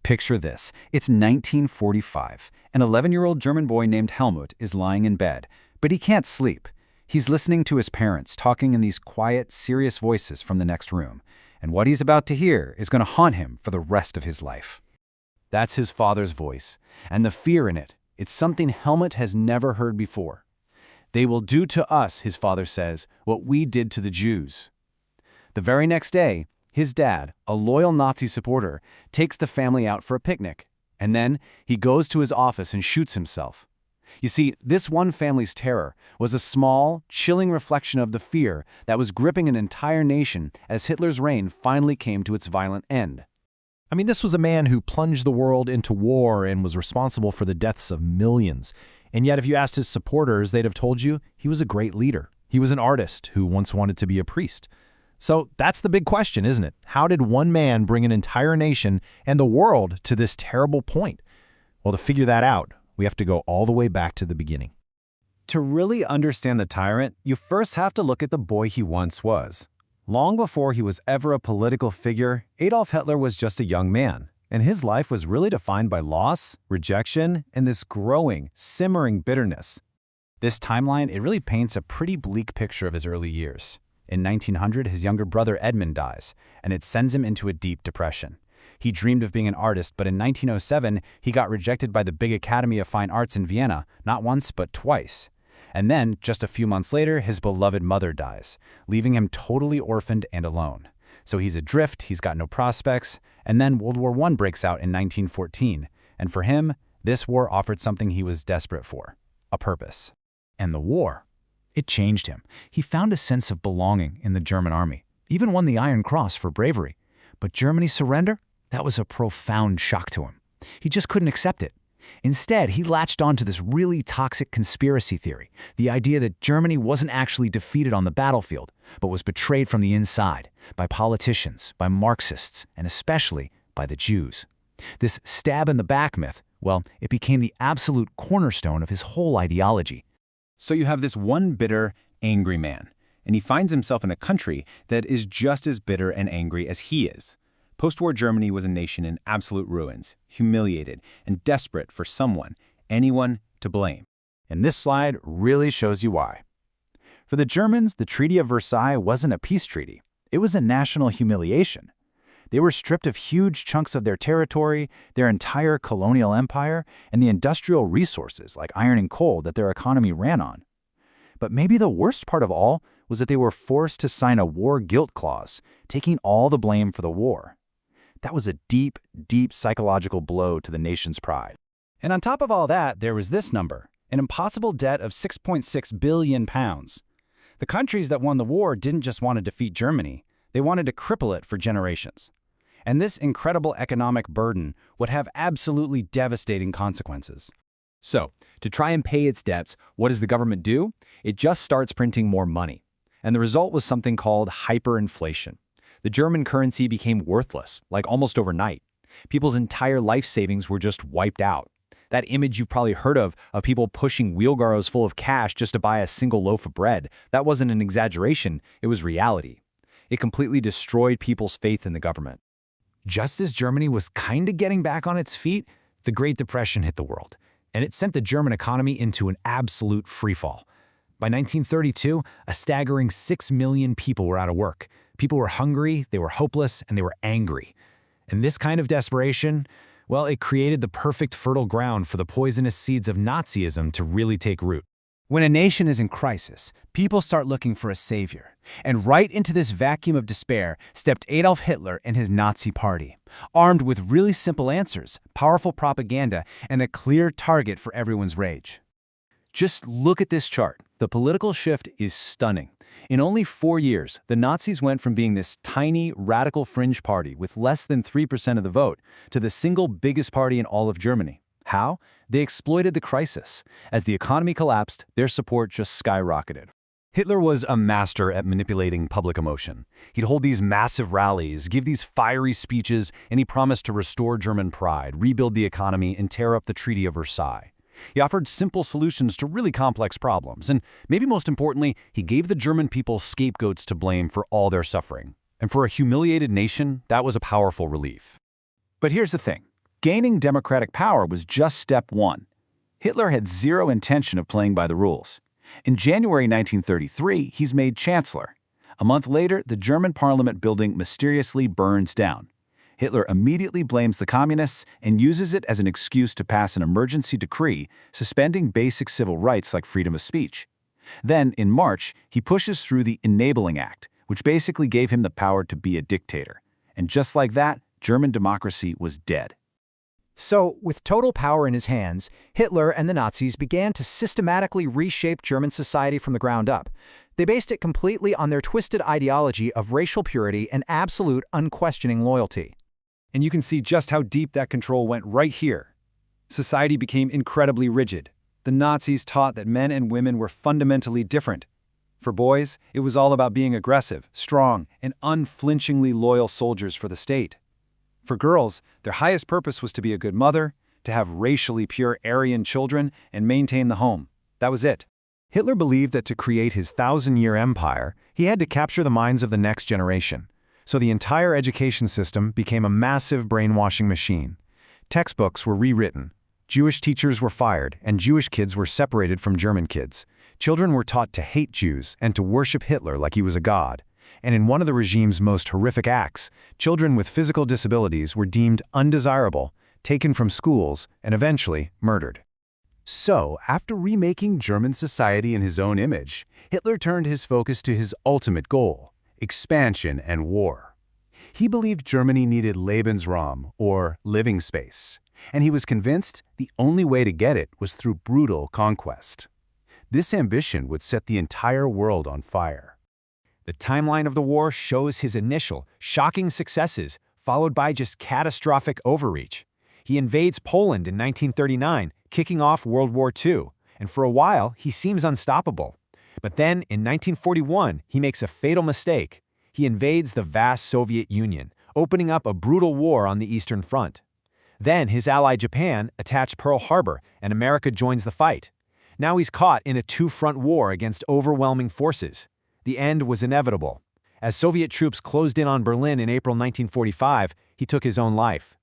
Picture this. It's 1945. An 11-year-old German boy named Helmut is lying in bed, but he can't sleep. He's listening to his parents talking in these quiet, serious voices from the next room, and what he's about to hear is going to haunt him for the rest of his life. That's his father's voice, and the fear in it. It's something Helmut has never heard before. "They will do to us," his father says, "what we did to the Jews." The very next day, his dad, a loyal Nazi supporter, takes the family out for a picnic, and then he goes to his office and shoots himself. You see, this one family's terror was a small, chilling reflection of the fear that was gripping an entire nation as Hitler's reign finally came to its violent end. I mean, this was a man who plunged the world into war and was responsible for the deaths of millions. And yet, if you asked his supporters, they'd have told you he was a great leader. He was an artist who once wanted to be a priest. So that's the big question, isn't it? How did one man bring an entire nation and the world to this terrible point? Well, to figure that out, we have to go all the way back to the beginning. To really understand the tyrant, you first have to look at the boy he once was. Long before he was ever a political figure, Adolf Hitler was just a young man, and his life was really defined by loss, rejection, and this growing, simmering bitterness. This timeline, it really paints a pretty bleak picture of his early years. In 1900, his younger brother Edmund dies, and it sends him into a deep depression. He dreamed of being an artist, but in 1907, he got rejected by the big Academy of Fine Arts in Vienna, not once, but twice. And then, just a few months later, his beloved mother dies, leaving him totally orphaned and alone. So he's adrift, he's got no prospects, and then World War I breaks out in 1914. And for him, this war offered something he was desperate for, a purpose. And the war, it changed him. He found a sense of belonging in the German army, even won the Iron Cross for bravery. But Germany's surrender? That was a profound shock to him. He just couldn't accept it. Instead, he latched onto this really toxic conspiracy theory, the idea that Germany wasn't actually defeated on the battlefield, but was betrayed from the inside, by politicians, by Marxists, and especially by the Jews. This stab-in-the-back myth, well, it became the absolute cornerstone of his whole ideology. So you have this one bitter, angry man, and he finds himself in a country that is just as bitter and angry as he is. Post-war Germany was a nation in absolute ruins, humiliated, and desperate for someone, anyone, to blame. And this slide really shows you why. For the Germans, the Treaty of Versailles wasn't a peace treaty. It was a national humiliation. They were stripped of huge chunks of their territory, their entire colonial empire, and the industrial resources like iron and coal that their economy ran on. But maybe the worst part of all was that they were forced to sign a war guilt clause, taking all the blame for the war. That was a deep, deep psychological blow to the nation's pride. And on top of all that, there was this number, an impossible debt of £6.6 billion. The countries that won the war didn't just want to defeat Germany, they wanted to cripple it for generations. And this incredible economic burden would have absolutely devastating consequences. So, to try and pay its debts, what does the government do? It just starts printing more money. And the result was something called hyperinflation. The German currency became worthless, like almost overnight. People's entire life savings were just wiped out. That image you've probably heard of people pushing wheelbarrows full of cash just to buy a single loaf of bread, that wasn't an exaggeration, it was reality. It completely destroyed people's faith in the government. Just as Germany was kind of getting back on its feet, the Great Depression hit the world, and it sent the German economy into an absolute freefall. By 1932, a staggering 6 million people were out of work. People were hungry, they were hopeless, and they were angry. And this kind of desperation, well, it created the perfect fertile ground for the poisonous seeds of Nazism to really take root. When a nation is in crisis, people start looking for a savior. And right into this vacuum of despair stepped Adolf Hitler and his Nazi party, armed with really simple answers, powerful propaganda, and a clear target for everyone's rage. Just look at this chart. The political shift is stunning. In only 4 years, the Nazis went from being this tiny, radical fringe party with less than 3% of the vote to the single biggest party in all of Germany. How? They exploited the crisis. As the economy collapsed, their support just skyrocketed. Hitler was a master at manipulating public emotion. He'd hold these massive rallies, give these fiery speeches, and he promised to restore German pride, rebuild the economy, and tear up the Treaty of Versailles. He offered simple solutions to really complex problems, and maybe most importantly, he gave the German people scapegoats to blame for all their suffering. And for a humiliated nation, that was a powerful relief. But here's the thing. Gaining democratic power was just step one. Hitler had zero intention of playing by the rules. In January 1933, he's made chancellor. A month later, the German parliament building mysteriously burns down. Hitler immediately blames the communists and uses it as an excuse to pass an emergency decree suspending basic civil rights like freedom of speech. Then, in March, he pushes through the Enabling Act, which basically gave him the power to be a dictator. And just like that, German democracy was dead. So, with total power in his hands, Hitler and the Nazis began to systematically reshape German society from the ground up. They based it completely on their twisted ideology of racial purity and absolute, unquestioning loyalty. And you can see just how deep that control went right here. Society became incredibly rigid. The Nazis taught that men and women were fundamentally different. For boys, it was all about being aggressive, strong, and unflinchingly loyal soldiers for the state. For girls, their highest purpose was to be a good mother, to have racially pure Aryan children, and maintain the home. That was it. Hitler believed that to create his 1,000-year empire, he had to capture the minds of the next generation. So the entire education system became a massive brainwashing machine. Textbooks were rewritten. Jewish teachers were fired, and Jewish kids were separated from German kids. Children were taught to hate Jews and to worship Hitler like he was a god. And in one of the regime's most horrific acts, children with physical disabilities were deemed undesirable, taken from schools, and eventually murdered. So, after remaking German society in his own image, Hitler turned his focus to his ultimate goal: expansion and war. He believed Germany needed Lebensraum, or living space, and he was convinced the only way to get it was through brutal conquest. This ambition would set the entire world on fire. The timeline of the war shows his initial, shocking successes, followed by just catastrophic overreach. He invades Poland in 1939, kicking off World War II, and for a while, he seems unstoppable. But then, in 1941, he makes a fatal mistake. He invades the vast Soviet Union, opening up a brutal war on the Eastern Front. Then, his ally Japan attacked Pearl Harbor, and America joins the fight. Now he's caught in a two-front war against overwhelming forces. The end was inevitable. As Soviet troops closed in on Berlin in April 1945, he took his own life.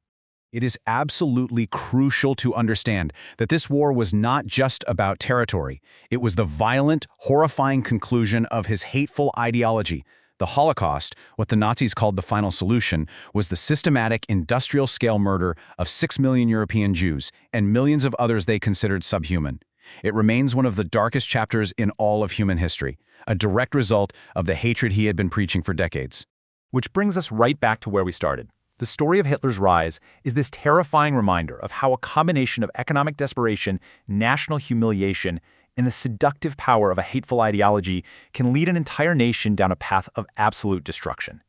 It is absolutely crucial to understand that this war was not just about territory. It was the violent, horrifying conclusion of his hateful ideology. The Holocaust, what the Nazis called the final solution, was the systematic industrial-scale murder of 6 million European Jews and millions of others they considered subhuman. It remains one of the darkest chapters in all of human history, a direct result of the hatred he had been preaching for decades. Which brings us right back to where we started. The story of Hitler's rise is this terrifying reminder of how a combination of economic desperation, national humiliation, and the seductive power of a hateful ideology can lead an entire nation down a path of absolute destruction.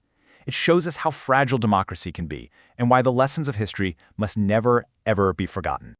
It shows us how fragile democracy can be and why the lessons of history must never, ever be forgotten.